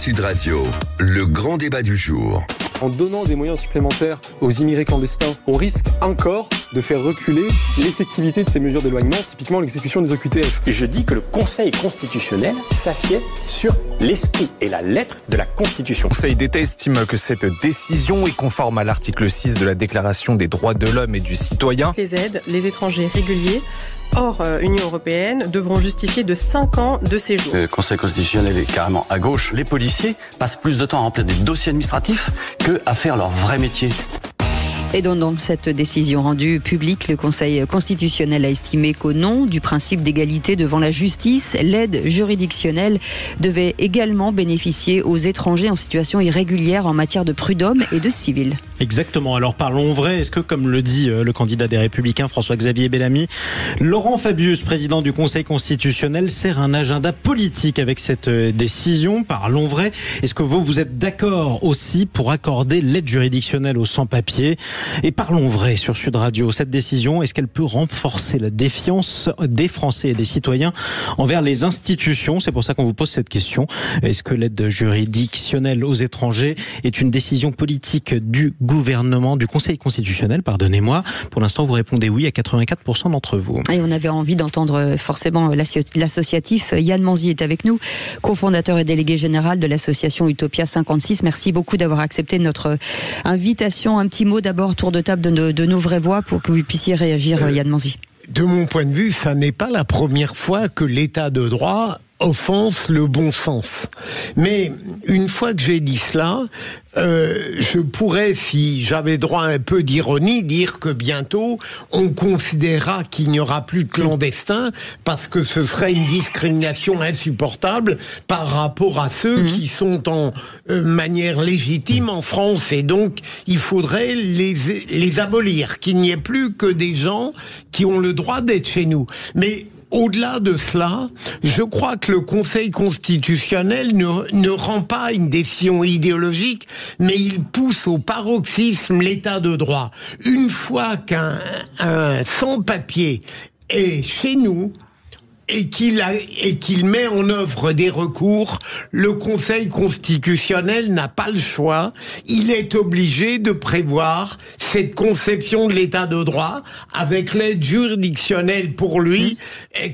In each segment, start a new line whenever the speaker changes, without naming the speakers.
Sud Radio, le grand débat du jour.
En donnant des moyens supplémentaires aux immigrés clandestins, on risque encore de faire reculer l'effectivité de ces mesures d'éloignement, typiquement l'exécution des OQTF.
Je dis que le Conseil constitutionnel s'assied sur l'esprit et la lettre de la Constitution.
Le Conseil d'État estime que cette décision est conforme à l'article 6 de la Déclaration des droits de l'homme et du citoyen.
Les aides, les étrangers réguliers hors Union européenne devront justifier de 5 ans de séjour.
Le Conseil constitutionnel est carrément à gauche. Les policiers passent plus de temps à remplir des dossiers administratifs qu'à faire leur vrai métier.
Et donc, dans cette décision rendue publique, le Conseil constitutionnel a estimé qu'au nom du principe d'égalité devant la justice, l'aide juridictionnelle devait également bénéficier aux étrangers en situation irrégulière en matière de prud'homme et de civil.
Exactement. Alors parlons vrai. Est-ce que, comme le dit le candidat des Républicains, François-Xavier Bellamy, Laurent Fabius, président du Conseil constitutionnel, sert un agenda politique avec cette décision? Parlons vrai. Est-ce que vous êtes d'accord aussi pour accorder l'aide juridictionnelle aux sans-papiers? Et parlons vrai sur Sud Radio. Cette décision, est-ce qu'elle peut renforcer la défiance des Français et des citoyens envers les institutions? C'est pour ça qu'on vous pose cette question. Est-ce que l'aide juridictionnelle aux étrangers est une décision politique du gouvernement, du Conseil constitutionnel, pardonnez-moi? Pour l'instant, vous répondez oui à 84% d'entre vous.
Et on avait envie d'entendre forcément l'associatif. Yann Manzy est avec nous, cofondateur et délégué général de l'association Utopia 56. Merci beaucoup d'avoir accepté notre invitation. Un petit mot d'abord, tour de table de nos vraies voix pour que vous puissiez réagir, Yann Manzy.
De mon point de vue, ça n'est pas la première fois que l'état de droit offense le bon sens. Mais une fois que j'ai dit cela, je pourrais, si j'avais droit à un peu d'ironie, dire que bientôt on considérera qu'il n'y aura plus de clandestins parce que ce serait une discrimination insupportable par rapport à ceux qui sont en manière légitime en France, et donc il faudrait les abolir, qu'il n'y ait plus que des gens qui ont le droit d'être chez nous. Mais au-delà de cela, je crois que le Conseil constitutionnel ne rend pas une décision idéologique, mais il pousse au paroxysme l'état de droit. Une fois qu'un sans-papier est chez nous, et qu'il met en œuvre des recours, le Conseil constitutionnel n'a pas le choix. Il est obligé de prévoir cette conception de l'état de droit avec l'aide juridictionnelle pour lui,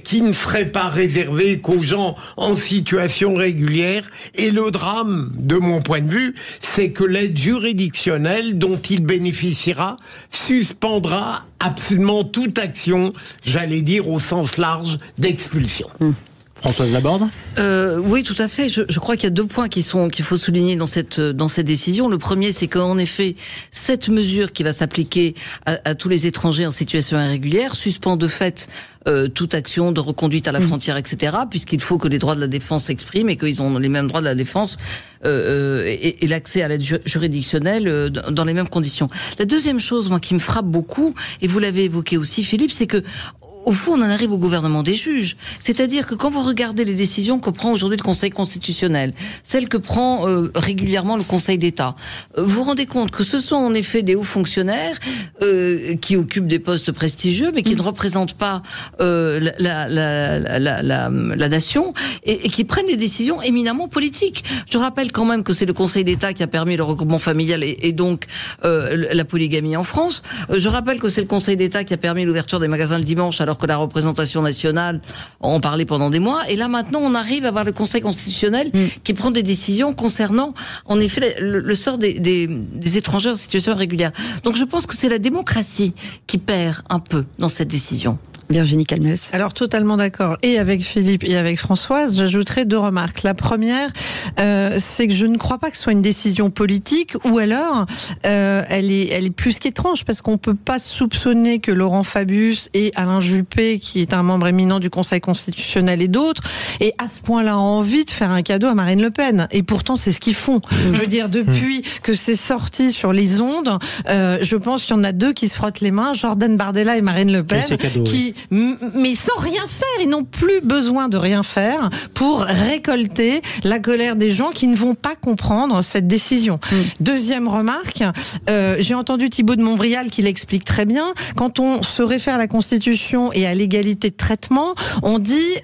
qui ne serait pas réservée qu'aux gens en situation régulière. Et le drame, de mon point de vue, c'est que l'aide juridictionnelle dont il bénéficiera suspendra absolument toute action, j'allais dire au sens large, d'expulsion.
Françoise Laborde ?
Oui, tout à fait. Je crois qu'il y a 2 points qu'il faut souligner dans cette décision. Le premier, c'est qu'en effet, cette mesure qui va s'appliquer à tous les étrangers en situation irrégulière suspend de fait toute action de reconduite à la frontière, etc., puisqu'il faut que les droits de la défense s'expriment et qu'ils ont les mêmes droits de la défense et l'accès à l'aide juridictionnelle dans les mêmes conditions. La deuxième chose, moi, qui me frappe beaucoup, et vous l'avez évoqué aussi, Philippe, c'est que au fond, on en arrive au gouvernement des juges. C'est-à-dire que quand vous regardez les décisions que prend aujourd'hui le Conseil constitutionnel, celles que prend régulièrement le Conseil d'État, vous vous rendez compte que ce sont en effet des hauts fonctionnaires qui occupent des postes prestigieux, mais qui ne représentent pas la nation et qui prennent des décisions éminemment politiques. Je rappelle quand même que c'est le Conseil d'État qui a permis le regroupement familial et donc la polygamie en France. Je rappelle que c'est le Conseil d'État qui a permis l'ouverture des magasins le dimanche, alors que la représentation nationale en parlait pendant des mois. Et là, maintenant, on arrive à voir le Conseil constitutionnel qui prend des décisions concernant, en effet, le sort des étrangers en situation irrégulière. Donc, je pense que c'est la démocratie qui perd un peu dans cette décision.
Virginie Calmels.
Alors totalement d'accord, et avec Philippe et avec Françoise. J'ajouterai 2 remarques. La première, c'est que je ne crois pas que ce soit une décision politique, ou alors elle est plus qu'étrange, parce qu'on peut pas soupçonner que Laurent Fabius et Alain Juppé, qui est un membre éminent du Conseil constitutionnel, et d'autres, aient à ce point-là envie de faire un cadeau à Marine Le Pen. Et pourtant, c'est ce qu'ils font. Je veux dire, depuis que c'est sorti sur les ondes, je pense qu'il y en a 2 qui se frottent les mains, Jordan Bardella et Marine Le Pen, qui mais sans rien faire. Ils n'ont plus besoin de rien faire pour récolter la colère des gens qui ne vont pas comprendre cette décision. Deuxième remarque, j'ai entendu Thibault de Montbrial qui l'explique très bien. Quand on se réfère à la Constitution et à l'égalité de traitement, on dit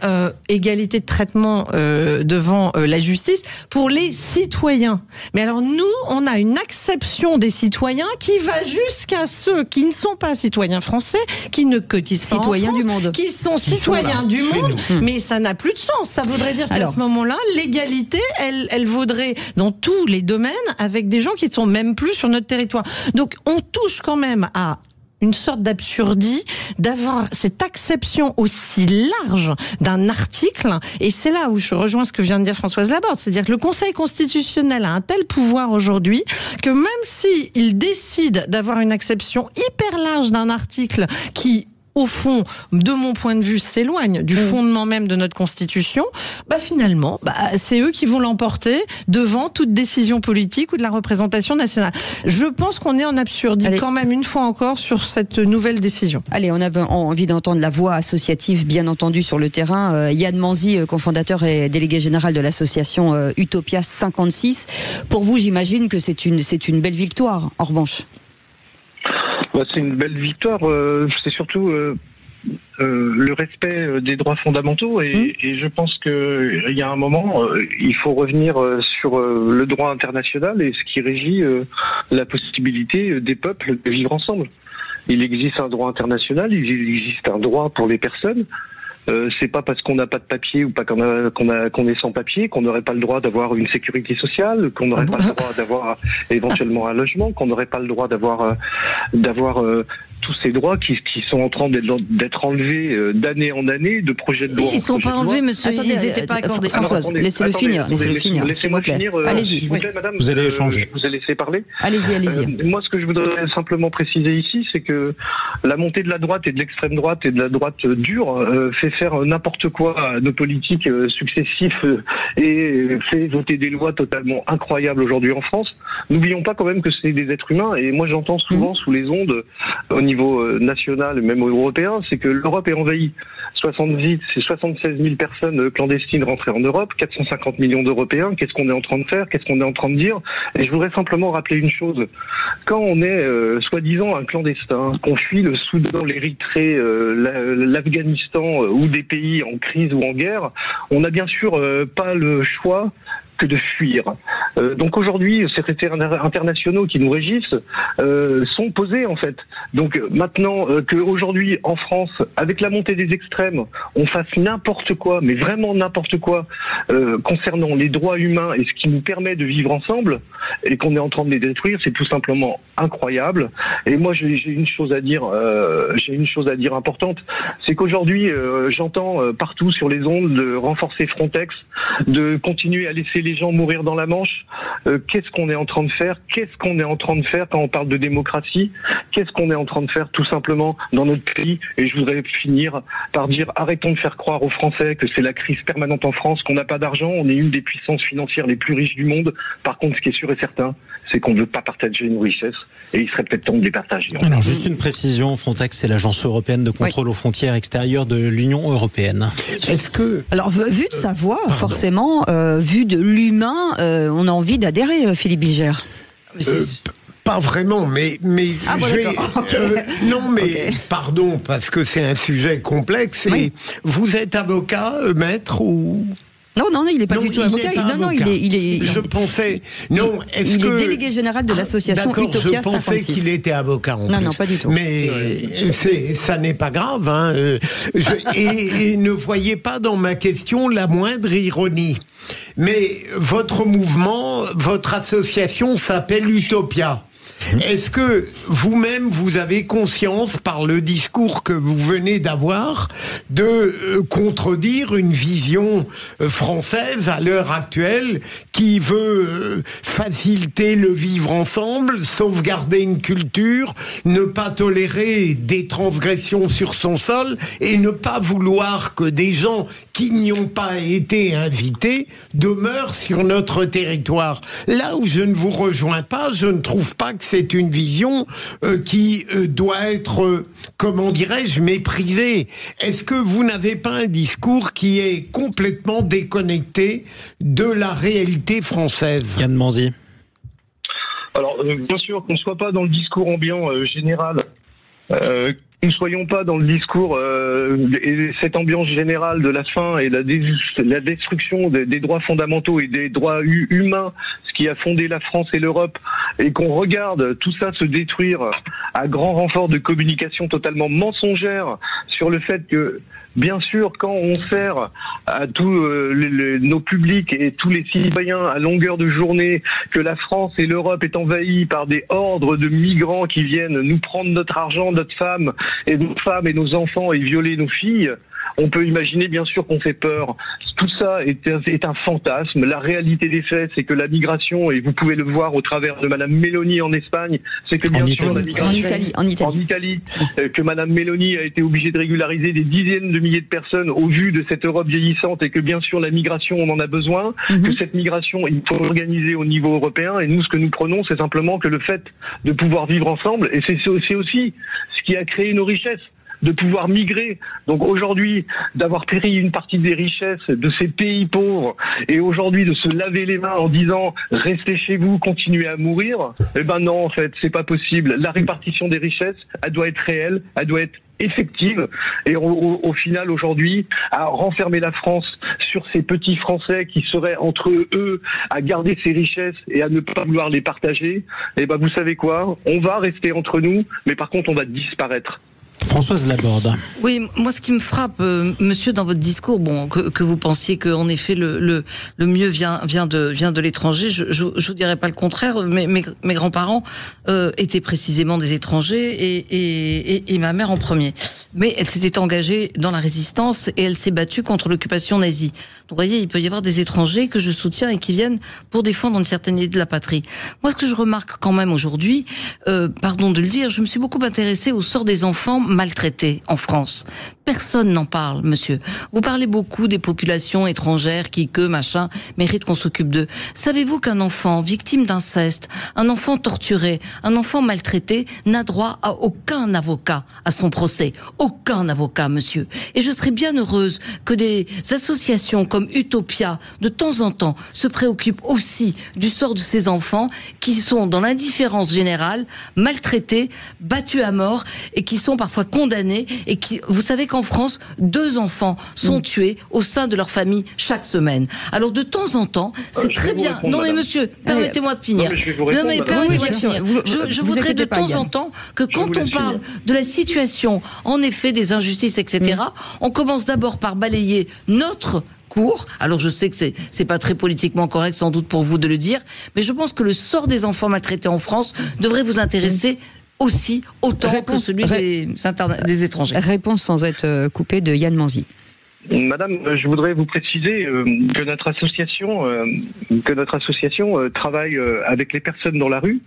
égalité de traitement devant la justice pour les citoyens. Mais alors nous, on a une acception des citoyens qui va jusqu'à ceux qui ne sont pas citoyens français, qui ne cotisent pas en France,
du monde,
qui sont citoyens du monde, mais ça n'a plus de sens. Ça voudrait dire qu'à ce moment-là, l'égalité, elle vaudrait dans tous les domaines avec des gens qui ne sont même plus sur notre territoire. Donc on touche quand même à une sorte d'absurdie d'avoir cette acception aussi large d'un article, et c'est là où je rejoins ce que vient de dire Françoise Laborde, c'est-à-dire que le Conseil constitutionnel a un tel pouvoir aujourd'hui que même s'il décide d'avoir une acception hyper large d'un article qui, au fond, de mon point de vue, s'éloigne du fondement même de notre Constitution, finalement, c'est eux qui vont l'emporter devant toute décision politique ou de la représentation nationale. Je pense qu'on est en absurdie quand même une fois encore sur cette nouvelle décision.
Allez, on avait envie d'entendre la voix associative, bien entendu, sur le terrain. Yann Manzi, cofondateur et délégué général de l'association Utopia 56. Pour vous, j'imagine que c'est une belle victoire, en revanche.
C'est une belle victoire, c'est surtout le respect des droits fondamentaux et je pense qu'il y a un moment, il faut revenir sur le droit international et ce qui régit la possibilité des peuples de vivre ensemble. Il existe un droit international, il existe un droit pour les personnes. C'est pas parce qu'on n'a pas de papier ou pas qu'on est sans papier qu'on n'aurait pas le droit d'avoir une sécurité sociale, qu'on n'aurait pas le droit d'avoir éventuellement un logement, qu'on n'aurait pas le droit d'avoir tous ces droits qui sont en train d'être enlevés d'année en année, de projet de loi.
Ils ne sont pas enlevés, monsieur.
Attendez,
ils n'étaient pas accordés.
Françoise, laissez-le finir.
Laissez-moi finir.
Allez-y.
S'il vous plaît, madame.
Vous allez échanger.
Je vous ai laissé parler.
Allez-y.
Moi, ce que je voudrais simplement préciser ici, c'est que la montée de la droite et de l'extrême droite et de la droite dure fait faire n'importe quoi à nos politiques successifs et fait voter des lois totalement incroyables aujourd'hui en France. N'oublions pas quand même que c'est des êtres humains et moi j'entends souvent sous les ondes au niveau national et même européen, c'est que l'Europe est envahie. 76 000 personnes clandestines rentrées en Europe, 450 millions d'Européens, qu'est-ce qu'on est en train de faire, qu'est-ce qu'on est en train de dire? Et je voudrais simplement rappeler une chose. Quand on est soi-disant un clandestin, qu'on fuit le Soudan, l'Érythrée, l'Afghanistan ou des pays en crise ou en guerre, on n'a bien sûr pas le choix que de fuir. Donc aujourd'hui, ces traités internationaux qui nous régissent sont posés en fait. Donc maintenant qu'aujourd'hui en France, avec la montée des extrêmes, on fasse n'importe quoi, mais vraiment n'importe quoi concernant les droits humains et ce qui nous permet de vivre ensemble, et qu'on est en train de les détruire, c'est tout simplement incroyable. Et moi j'ai une chose à dire, importante, c'est qu'aujourd'hui j'entends partout sur les ondes de renforcer Frontex, de continuer à laisser les gens mourir dans la Manche. Qu'est-ce qu'on est en train de faire? Qu'est-ce qu'on est en train de faire quand on parle de démocratie? Qu'est-ce qu'on est en train de faire tout simplement dans notre pays? Et je voudrais finir par dire, arrêtons de faire croire aux Français que c'est la crise permanente en France, qu'on n'a pas d'argent, on est une des puissances financières les plus riches du monde. Par contre, ce qui est sûr et certain, c'est qu'on ne veut pas partager nos richesses et il serait peut-être temps de les partager.
Alors, juste une précision, Frontex, c'est l'agence européenne de contrôle aux frontières extérieures de l'Union européenne.
Est-ce que...
Alors, vu de sa voix, forcément, vu de l'humain, on a envie d'adhérer, Philippe Bilger.
Pas vraiment, mais non, mais pardon, parce que c'est un sujet complexe. Et vous êtes avocat, maître ou...
Non, il n'est pas du tout avocat. Il est.
Je pensais. Non, est-ce que.
Il est délégué général de l'association Utopia 56.
Je pensais qu'il était avocat en plus.
Non, pas du tout.
Mais ça n'est pas grave. Hein. Et ne voyez pas dans ma question la moindre ironie. Mais votre mouvement, votre association s'appelle Utopia. Est-ce que vous-même, vous avez conscience, par le discours que vous venez d'avoir, de contredire une vision française à l'heure actuelle qui veut faciliter le vivre ensemble, sauvegarder une culture, ne pas tolérer des transgressions sur son sol et ne pas vouloir que des gens qui n'y ont pas été invités demeurent sur notre territoire? Là où je ne vous rejoins pas, je ne trouve pas que c'est une vision qui doit être, comment dirais-je, méprisée. Est-ce que vous n'avez pas un discours qui est complètement déconnecté de la réalité française?
Yann Manzi.
Alors, bien sûr, qu'on ne soit pas dans le discours ambiant général, que nous ne soyons pas dans le discours et cette ambiance générale de la fin et la destruction des droits fondamentaux et des droits humains, ce qui a fondé la France et l'Europe, et qu'on regarde tout ça se détruire à grand renfort de communication totalement mensongère sur le fait que, bien sûr, quand on sert à tous nos publics et tous les citoyens à longueur de journée que la France et l'Europe est envahie par des hordes de migrants qui viennent nous prendre notre argent, notre femme et nos enfants et violer nos filles, on peut imaginer bien sûr qu'on fait peur. Tout ça est un fantasme. La réalité des faits, c'est que la migration, et vous pouvez le voir au travers de Madame Meloni en Espagne, c'est que bien sûr la migration
en Italie,
que Madame Meloni a été obligée de régulariser des dizaines de milliers de personnes au vu de cette Europe vieillissante, et que bien sûr la migration, on en a besoin, que cette migration, il faut l'organiser au niveau européen, et nous, ce que nous prenons, c'est simplement que le fait de pouvoir vivre ensemble, et c'est aussi ce qui a créé nos richesses, de pouvoir migrer. Donc aujourd'hui, d'avoir péri une partie des richesses de ces pays pauvres, et aujourd'hui de se laver les mains en disant restez chez vous, continuez à mourir, eh ben non, en fait, c'est pas possible. La répartition des richesses, elle doit être réelle, elle doit être effective, et au final aujourd'hui à renfermer la France sur ces petits Français qui seraient entre eux à garder ces richesses et à ne pas vouloir les partager, eh ben vous savez quoi, on va rester entre nous, mais par contre on va disparaître.
Françoise Laborde.
Oui, moi ce qui me frappe, monsieur, dans votre discours, bon, que vous pensiez qu'en effet le mieux vient de l'étranger, je vous dirais pas le contraire. Mes grands-parents étaient précisément des étrangers et ma mère en premier. Mais elle s'était engagée dans la résistance et elle s'est battue contre l'occupation nazie. Donc, vous voyez, il peut y avoir des étrangers que je soutiens et qui viennent pour défendre une certaine idée de la patrie. Moi, ce que je remarque quand même aujourd'hui, pardon de le dire, je me suis beaucoup intéressée au sort des enfants maltraités en France. Personne n'en parle, monsieur. Vous parlez beaucoup des populations étrangères qui, machin, méritent qu'on s'occupe d'eux. Savez-vous qu'un enfant victime d'inceste, un enfant torturé, un enfant maltraité n'a droit à aucun avocat à son procès? Aucun avocat, monsieur. Et je serais bien heureuse que des associations comme Utopia, de temps en temps, se préoccupent aussi du sort de ces enfants qui sont dans l'indifférence générale, maltraités, battus à mort, et qui sont parfois condamnés, et qui, vous savez qu'en France, 2 enfants sont tués au sein de leur famille chaque semaine. Alors de temps en temps, c'est très bien. Non mais monsieur, permettez-moi de finir. Non mais permettez-moi de finir. Je voudrais de temps en temps que quand on parle de la situation, en effet, des injustices, etc., on commence d'abord par balayer notre cours. Alors je sais que c'est pas très politiquement correct sans doute pour vous de le dire, mais je pense que le sort des enfants maltraités en France devrait vous intéresser aussi autant que celui des étrangers.
Réponse sans être coupée de Yann Manzi.
Madame, je voudrais vous préciser que notre association travaille avec les personnes dans la rue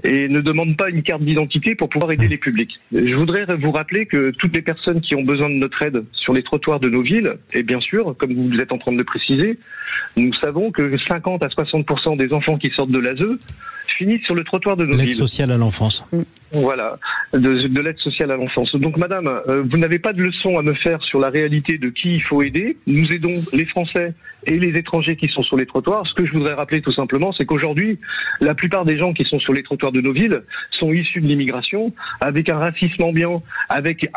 et ne demande pas une carte d'identité pour pouvoir aider les publics. Je voudrais vous rappeler que toutes les personnes qui ont besoin de notre aide sur les trottoirs de nos villes, et bien sûr, comme vous êtes en train de le préciser, nous savons que 50 à 60% des enfants qui sortent de l'ASE finissent sur le trottoir de nos villes.
L'aide sociale à l'enfance.
Voilà, de l'aide sociale à l'enfance. Donc madame, vous n'avez pas de leçon à me faire sur la réalité de qui il faut aider. Nous aidons les Français et les étrangers qui sont sur les trottoirs. Ce que je voudrais rappeler tout simplement, c'est qu'aujourd'hui, la plupart des gens qui sont sur les trottoirs de nos villes sont issus de l'immigration, avec un racisme ambiant, avec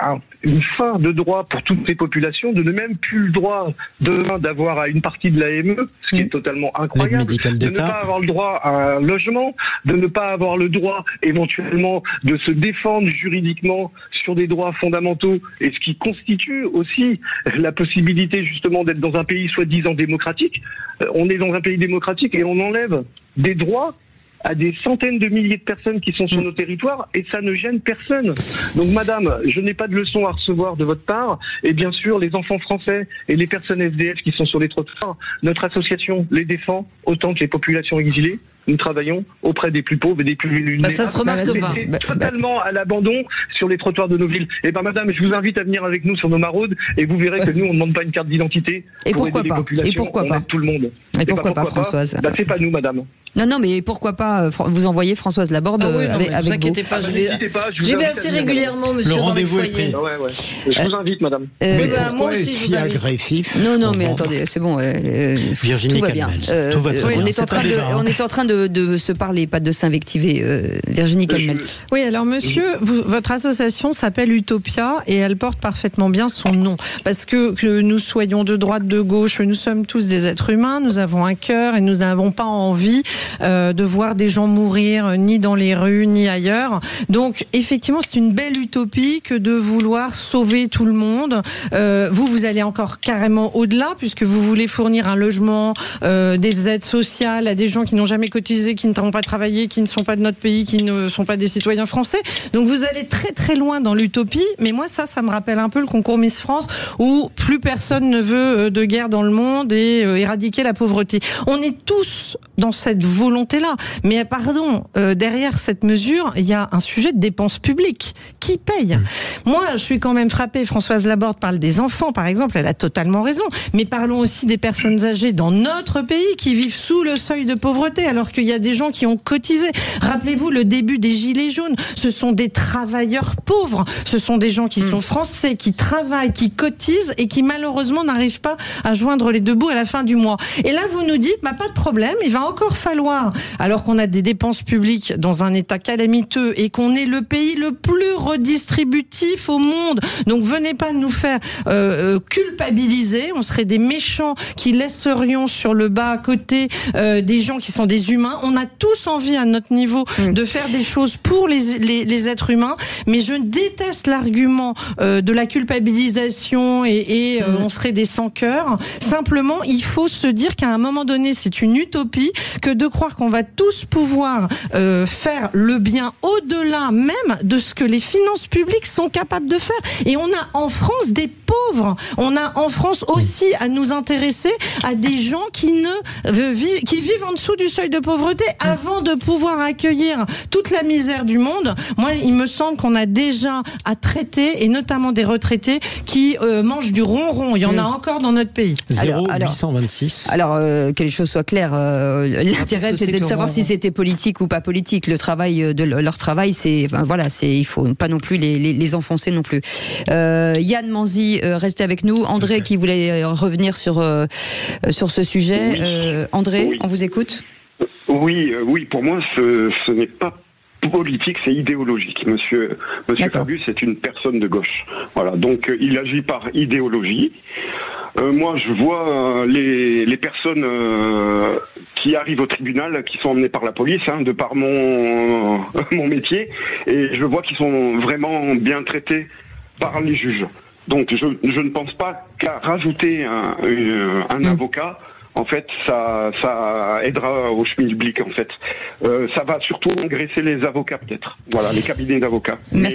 une fin de droit pour toutes ces populations, de ne même plus le droit demain d'avoir à une partie de l'AME, ce qui est totalement incroyable, de ne pas avoir le droit à un logement, de ne pas avoir le droit éventuellement de se défendre juridiquement sur des droits fondamentaux, et ce qui constitue aussi la possibilité justement d'être dans un pays soi-disant démocratique. On est dans un pays démocratique et on enlève des droits à des centaines de milliers de personnes qui sont sur nos territoires, et ça ne gêne personne. Donc madame, je n'ai pas de leçon à recevoir de votre part, et bien sûr les enfants français et les personnes SDF qui sont sur les trottoirs, notre association les défend autant que les populations exilées. Nous travaillons auprès des plus pauvres et des plus vulnérables.
Ça se remarque pas.
Totalement à l'abandon sur les trottoirs de nos villes. Et ben madame, je vous invite à venir avec nous sur nos maraudes, et vous verrez que nous on ne demande pas une carte d'identité.
Et pourquoi pas? Et pourquoi pas?
Tout le monde.
Et pourquoi pas, Françoise?
C'est pas nous, madame.
Non, mais pourquoi pas vous envoyer Françoise Laborde avec vous.
Ne vous inquiétez pas, j'y vais assez régulièrement, monsieur, dans les foyers.
Je vous invite, madame.
Moi aussi, je vous invite.
Agressif.
Non, mais attendez, c'est bon.
Virginie
tout va bien.
Tout va très bien.
On est en train de se parler, pas de s'invectiver. Virginie Calmels.
Oui, alors monsieur, votre association s'appelle Utopia et elle porte parfaitement bien son nom. Parce que nous soyons de droite, de gauche, nous sommes tous des êtres humains, nous avons un cœur et nous n'avons pas envie de voir des gens mourir ni dans les rues ni ailleurs. Donc effectivement, c'est une belle utopie que de vouloir sauver tout le monde. Vous allez encore carrément au-delà puisque vous voulez fournir un logement, des aides sociales à des gens qui n'ont jamais cotisé, qui n'ont pas travaillé, qui ne sont pas de notre pays, qui ne sont pas des citoyens français. Donc vous allez très très loin dans l'utopie. Mais moi ça me rappelle un peu le concours Miss France où plus personne ne veut de guerre dans le monde et éradiquer la pauvreté. On est tous dans cette volonté-là. Mais pardon, derrière cette mesure, il y a un sujet de dépenses publiques. Qui paye ? Moi, je suis quand même frappée. Françoise Laborde parle des enfants, par exemple. Elle a totalement raison. Mais parlons aussi des personnes âgées dans notre pays qui vivent sous le seuil de pauvreté alors qu'il y a des gens qui ont cotisé. Rappelez-vous le début des Gilets jaunes. Ce sont des travailleurs pauvres. Ce sont des gens qui sont français, qui travaillent, qui cotisent et qui malheureusement n'arrivent pas à joindre les deux bouts à la fin du mois. Et là, vous nous dites, pas de problème, il va encore falloir, alors qu'on a des dépenses publiques dans un état calamiteux et qu'on est le pays le plus redistributif au monde. Donc venez pas nous faire culpabiliser. On serait des méchants qui laisserions sur le bas à côté des gens qui sont des humains. On a tous envie à notre niveau de faire des choses pour les êtres humains, mais je déteste l'argument de la culpabilisation et on serait des sans-cœurs. Simplement, il faut se dire qu'à un moment donné, c'est une utopie que de croire qu'on va tous pouvoir faire le bien au-delà même de ce que les finances publiques sont capables de faire. Et on a en France des pauvres. On a en France aussi à nous intéresser à des gens qui vivent en dessous du seuil de pauvreté avant de pouvoir accueillir toute la misère du monde. Moi, il me semble qu'on a déjà à traiter, et notamment des retraités qui mangent du ronron. Il y en a encore dans notre pays.
0,826.
Alors, que les choses soient claires, l'intérêt c'était de savoir si c'était politique ou pas politique. Le travail leur travail, il faut pas non plus les enfoncer non plus. Yann Manzi, restez avec nous. André qui voulait revenir sur ce sujet. André, on vous écoute.
Oui, pour moi, ce n'est pas politique, c'est idéologique. Monsieur Fabius est une personne de gauche. Voilà, donc il agit par idéologie. Moi, je vois les personnes qui arrivent au tribunal, qui sont emmenées par la police, de par mon métier, et je vois qu'ils sont vraiment bien traités par les juges. Donc, je ne pense pas qu'à rajouter un avocat. En fait, ça aidera au schmilblick, en fait. Ça va surtout engraisser les avocats, peut-être. Voilà, les cabinets d'avocats. Mais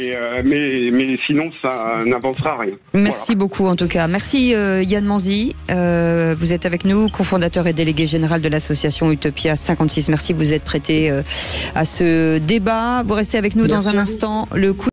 sinon, ça n'avancera rien.
Merci beaucoup, en tout cas. Merci, Yann Manzi. Vous êtes avec nous, cofondateur et délégué général de l'association Utopia 56. Merci, vous êtes prêté à ce débat. Vous restez avec nous dans un instant. Le coup